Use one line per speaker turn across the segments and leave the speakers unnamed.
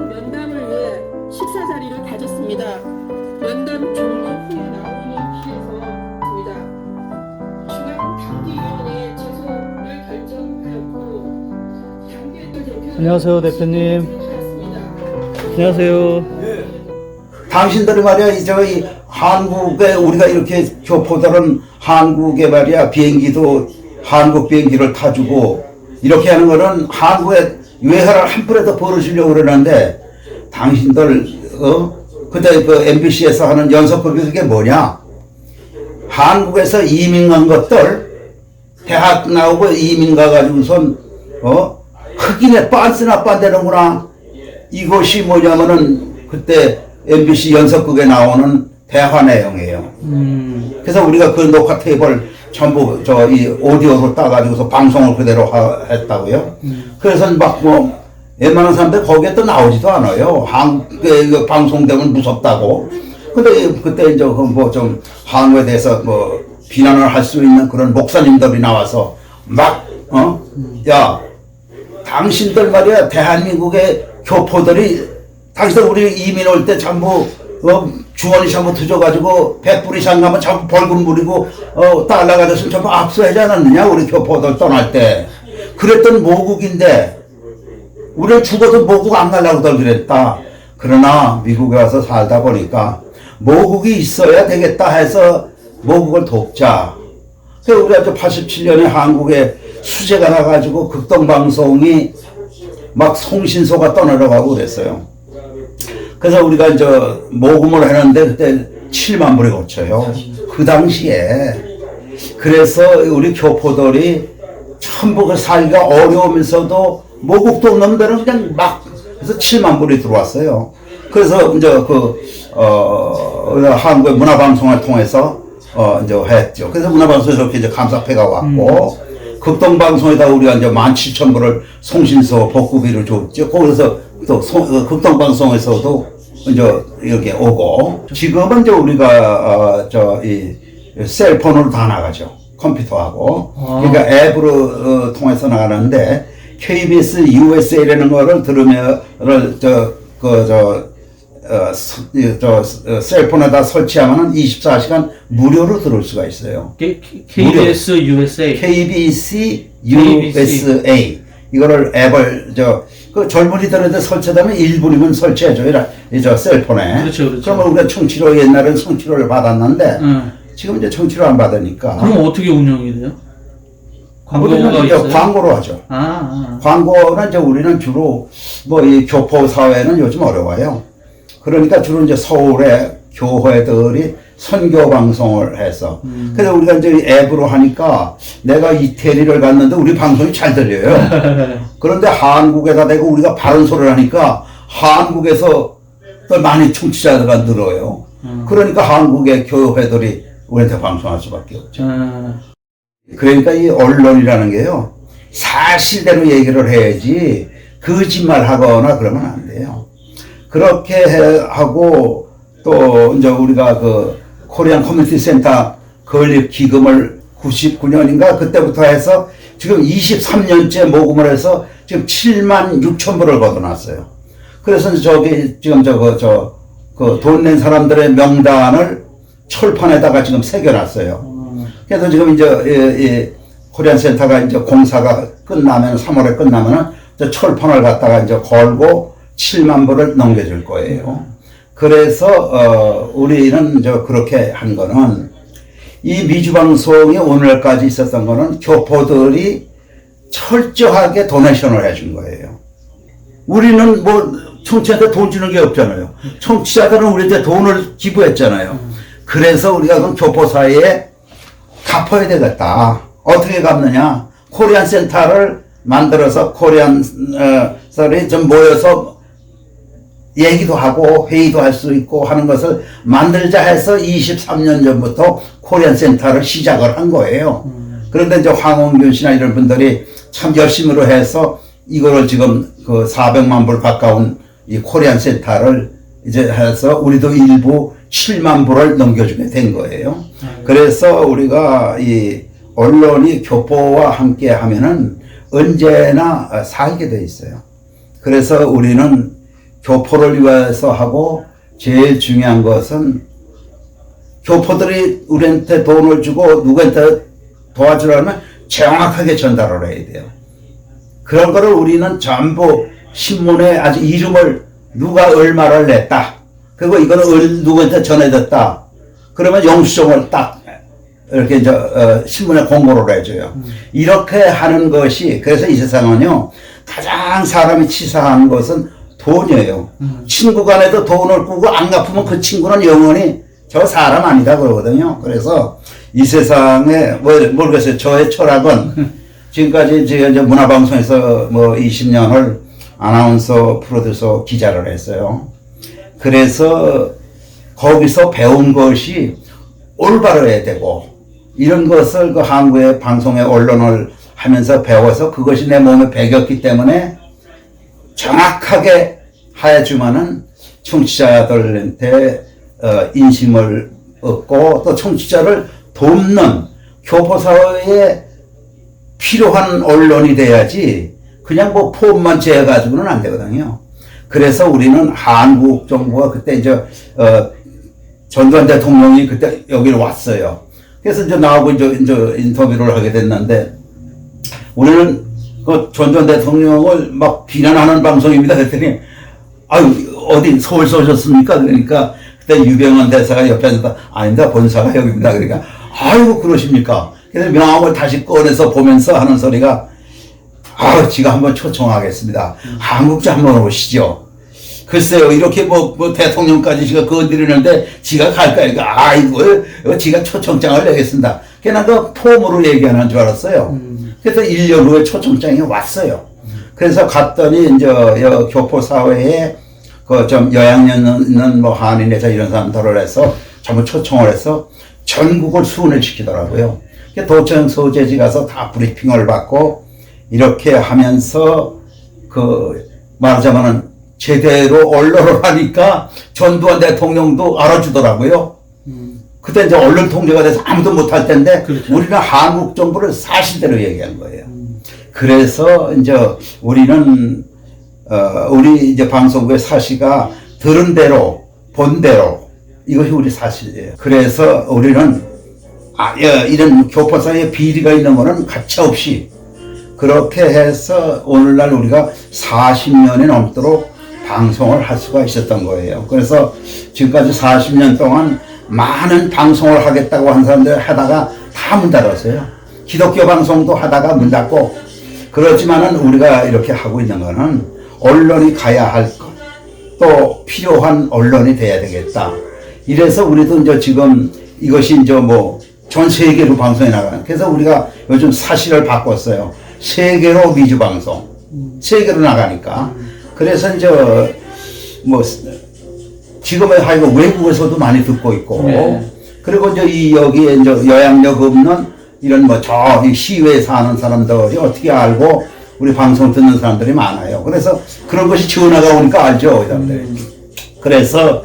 면담을 위해 식사 자리를 가졌습니다. 면담 종료 후에 나오는 길에서입니다. 중앙당기위원회 제소를 결정하였고 당대표 대표
안녕하세요, 대표님. 안녕하세요.
당신들이 말이야, 저희 한국에 우리가 이렇게 교포들은 한국에 말이야 비행기도 한국 비행기를 타주고 이렇게 하는 거는 한국에 외화를 한 푼에도 벌어주려고 그러는데 당신들 그때 그 MBC에서 하는 연속극이 그게 뭐냐? 한국에서 이민 간 것들 대학 나오고 이민 가가지고선 흑인의 빤스나 빤대는구나. 이것이 뭐냐면은 그때 MBC 연속극에 나오는 대화 내용이에요. 그래서 우리가 그 녹화 테이프를 전부 이 오디오로 따가지고서 방송을 그대로 했다고요. 그래서 막 웬만한 사람들 거기에 또 나오지도 않아요. 한국에 방송되면 무섭다고. 근데 그때 이제 좀 한국에 대해서 비난을 할 수 있는 그런 목사님들이 나와서 야, 당신들 말이야, 대한민국의 교포들이 당신들 우리 이민 올 때 전부 주머니 전부 투져가지고 100불 이상 가면 전부 벌금 물이고 달러 가졌으면 전부 압수하지 않았느냐, 우리 교포들 떠날 때. 그랬던 모국인데 우리는 죽어도 모국 안 가려고들 그랬다. 그러나 미국에 와서 살다 보니까 모국이 있어야 되겠다 해서 모국을 돕자. 그래서 우리가 87년에 한국에 수재가 나가지고 극동방송이 막 송신소가 떠내려가고 그랬어요. 그래서 우리가 이제 모금을 했는데 그때 7만 불이 고쳐요. 그 당시에. 그래서 우리 교포들이 전부 그 살기가 어려우면서도 모국도 없는 데는 그냥 막, 그래서 7만 불이 들어왔어요. 그래서 이제 한국의 문화방송을 통해서 이제 했죠. 그래서 문화방송에서 이렇게 이제 감사패가 왔고, 극동방송에다 우리가 이제 17,000불을 송신소 복구비를 줬죠. 거기서 또 극동방송에서도 이제 이렇게 오고, 지금은 이제 우리가 이 셀폰으로 다 나가죠. 컴퓨터하고. 그러니까 앱으로 통해서 나가는데, KBS USA라는 거를 들으면 셀폰에다 설치하면 24시간 무료로 들을 수가 있어요.
KBS USA.
KBC USA. 이거를 앱을 그 젊은이들한테 설치하면 1분이면 설치해줘요. 셀폰에.
그렇죠.
그러면 우리가 청취료 옛날에는 청취료를 받았는데 지금 이제 청취료 안 받으니까.
그럼 어떻게 운영이 돼요?
우리는 광고로 하죠. 광고는 이제 우리는 주로 이 교포 사회는 요즘 어려워요. 그러니까 주로 이제 서울의 교회들이 선교 방송을 해서. 그래서 우리가 이제 앱으로 하니까 내가 이태리를 갔는데 우리 방송이 잘 들려요. 그런데 한국에다 대고 우리가 바른 소리를 하니까 한국에서 더 많이 청취자가 늘어요. 그러니까 한국의 교회들이 우리한테 방송할 수밖에 없죠. 그러니까 이 언론이라는 게요, 사실대로 얘기를 해야지 거짓말 하거나 그러면 안 돼요. 그렇게 하고 또 이제 우리가 코리안 커뮤니티 센터 건립 기금을 99년인가 그때부터 해서 지금 23년째 모금을 해서 지금 7만 6천 불을 걷어놨어요. 그래서 지금 돈 낸 사람들의 명단을 철판에다가 지금 새겨놨어요. 그래서 지금 이제 코리안 센터가 이제 공사가 끝나면 3월에 끝나면은 철판을 갖다가 이제 걸고 7만 불을 넘겨줄 거예요. 그래서 우리는 그렇게 한 거는 이 미주방송이 오늘까지 있었던 거는 교포들이 철저하게 도네이션을 해준 거예요. 우리는 청취자한테 돈 주는 게 없잖아요. 청취자들은 우리한테 돈을 기부했잖아요. 그래서 우리가 그럼 교포 사회에 갚아야 되겠다. 어떻게 갚느냐? 코리안 센터를 만들어서 코리안들이 좀 모여서 얘기도 하고 회의도 할 수 있고 하는 것을 만들자 해서 23년 전부터 코리안 센터를 시작을 한 거예요. 그런데 이제 황원균 씨나 이런 분들이 참 열심히로 해서 이거를 지금 400만 불 가까운 이 코리안 센터를 이제 해서 우리도 일부 7만 불을 넘겨주게 된 거예요. 그래서 우리가 이 언론이 교포와 함께 하면은 언제나 살게 돼 있어요. 그래서 우리는 교포를 위해서 하고 제일 중요한 것은 교포들이 우리한테 돈을 주고 누구한테 도와주려면 정확하게 전달을 해야 돼요. 그런 거를 우리는 전부 신문에 아주 이름을 누가 얼마를 냈다. 그리고 이거는 누구한테 전해졌다. 그러면 영수증을 딱 이렇게 이제 신문에 공고를 해줘요. 이렇게 하는 것이 그래서 이 세상은요 가장 사람이 치사한 것은 돈이에요. 친구 간에도 돈을 꾸고 안 갚으면 그 친구는 영원히 저 사람 아니다 그러거든요. 그래서 이 세상에 모르겠어요. 저의 철학은 지금까지 제가 이제 문화방송에서 뭐 20년을 아나운서, 프로듀서, 기자를 했어요. 그래서 거기서 배운 것이 올바르야 되고 이런 것을 그 한국의 방송의 언론을 하면서 배워서 그것이 내 몸에 배겼기 때문에 정확하게 해주면은 청취자들한테 인심을 얻고 또 청취자를 돕는 교포사회에 필요한 언론이 돼야지 그냥 뭐 폼만 재가지고는 안 되거든요. 그래서 우리는 한국 정부가 그때 이제 전두환 대통령이 그때 여기를 왔어요. 그래서 이제 나하고 이제 인터뷰를 하게 됐는데 우리는 그 전두환 대통령을 막 비난하는 방송입니다. 그랬더니 아유 어디 서울서 오셨습니까? 그러니까 그때 유병헌 대사가 옆에 앉아서 아닙니다. 본사가 여기입니다. 그러니까 아이고 그러십니까? 그래서 명함을 다시 꺼내서 보면서 하는 소리가 지가 한번 초청하겠습니다. 한국자 한번 오시죠. 글쎄요, 이렇게 뭐 대통령까지 지가 건드리는데 지가 갈까? 그러니까 이거 지가 초청장을 내겠습니다. 그냥 그 폼으로 얘기하는 줄 알았어요. 그래서 1년 후에 초청장이 왔어요. 그래서 갔더니 이제 교포 사회에 그 좀 영향력 있는 뭐 한인회사 이런 사람들을 해서 전부 초청을 해서 전국을 수훈을 시키더라고요. 도청 소재지 가서 다 브리핑을 받고 이렇게 하면서 말하자면은 제대로 언론을 하니까 전두환 대통령도 알아주더라고요. 그때 이제 언론 통제가 돼서 아무도 못할 텐데 그렇죠. 우리는 한국 정부를 사실대로 얘기한 거예요. 그래서 이제 우리는 우리 이제 방송국의 사시가 들은 대로 본 대로 이것이 우리 사실이에요. 그래서 우리는 이런 교포사회에 비리가 있는 거는 가차없이 그렇게 해서 오늘날 우리가 40년이 넘도록 방송을 할 수가 있었던 거예요. 그래서 지금까지 40년 동안 많은 방송을 하겠다고 한 사람들 하다가 다 문 닫았어요. 기독교 방송도 하다가 문 닫고 그렇지만은 우리가 이렇게 하고 있는 거는 언론이 가야 할 것, 또 필요한 언론이 돼야 되겠다. 이래서 우리도 이제 지금 이것이 이제 뭐 전 세계로 방송에 나가는. 그래서 우리가 요즘 사실을 바꿨어요. 세계로 미주 방송. 세계로 나가니까. 그래서 이제 뭐 지금의 하여간 외국에서도 많이 듣고 있고. 네. 그리고 이제 여기에 이제 영향력 없는 이런 뭐 이 시외에 사는 사람들이 어떻게 알고 우리 방송 듣는 사람들이 많아요. 그래서 그런 것이 전화가 오니까 알죠, 사람들이. 그래서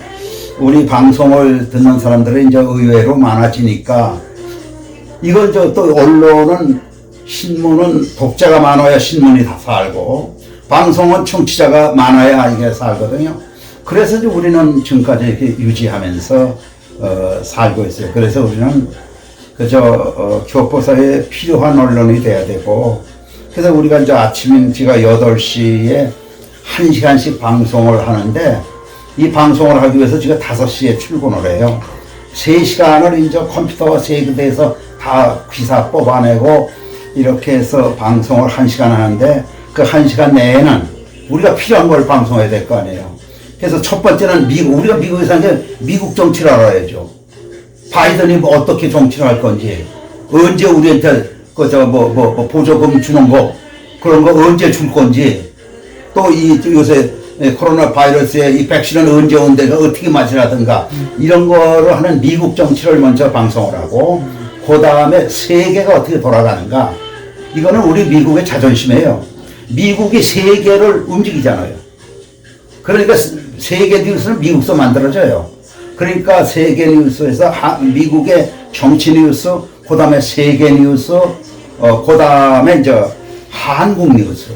우리 방송을 듣는 사람들이 이제 의외로 많아지니까 이건 또 언론은 신문은 독자가 많아야 신문이 다 살고 방송은 청취자가 많아야 이게 살거든요. 그래서 이제 우리는 지금까지 이렇게 유지하면서 살고 있어요. 그래서 우리는 교포사회에 필요한 언론이 돼야 되고 그래서 우리가 이제 아침인지가 8시에 1시간씩 방송을 하는데 이 방송을 하기 위해서 제가 5시에 출근을 해요. 3시간을 이제 컴퓨터와 세계대에서 다 기사 뽑아내고 이렇게 해서 방송을 1시간 하는데 그 1시간 내에는 우리가 필요한 걸 방송해야 될 거 아니에요. 그래서 첫 번째는 우리가 미국에 사는데 미국 정치를 알아야죠. 바이든이 뭐 어떻게 정치를 할 건지, 언제 우리한테 보조금 주는 거, 그런 거 언제 줄 건지, 또 요새 코로나 바이러스의 이 백신은 언제 온대가 어떻게 맞으라든가, 이런 거를 하는 미국 정치를 먼저 방송을 하고, 그 다음에 세계가 어떻게 돌아가는가, 이거는 우리 미국의 자존심이에요. 미국이 세계를 움직이잖아요. 그러니까 세계 뉴스는 미국서 만들어져요. 그러니까 세계 뉴스에서 미국의 정치 뉴스, 그 다음에 세계 뉴스, 그 다음에 이제 한국 뉴스,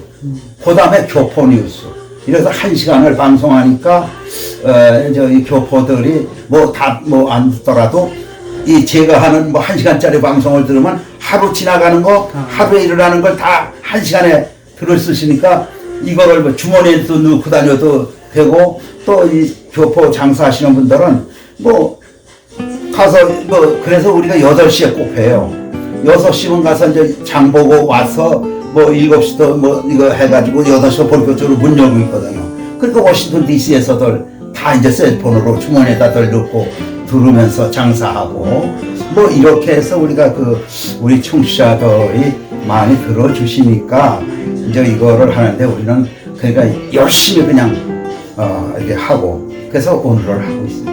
그 다음에 교포 뉴스, 이래서 1시간을 방송하니까 이 교포들이 안 듣더라도 이 제가 하는 1시간짜리 방송을 들으면 하루 지나가는 거, 하루에 일어나는 걸 다 1시간에 들을 수 있으니까 이거를 주머니에도 넣고 다녀도 되고, 또 이 교포 장사하시는 분들은 가서 그래서 우리가 8시에 꼭 봬요. 6시면 가서 이제 장 보고 와서 7시도 이거 해가지고 8시에 본격적으로 문 열고 있거든요. 그러니까 워싱턴 DC에서들 다 이제 셀폰으로 주머니에다들 넣고 들으면서 장사하고 이렇게 해서 우리가 우리 청취자들이 많이 들어주시니까 이제 이거를 하는데 우리는 그러니까 열심히 그냥 이렇게 하고 그래서 오늘을 하고 있습니다.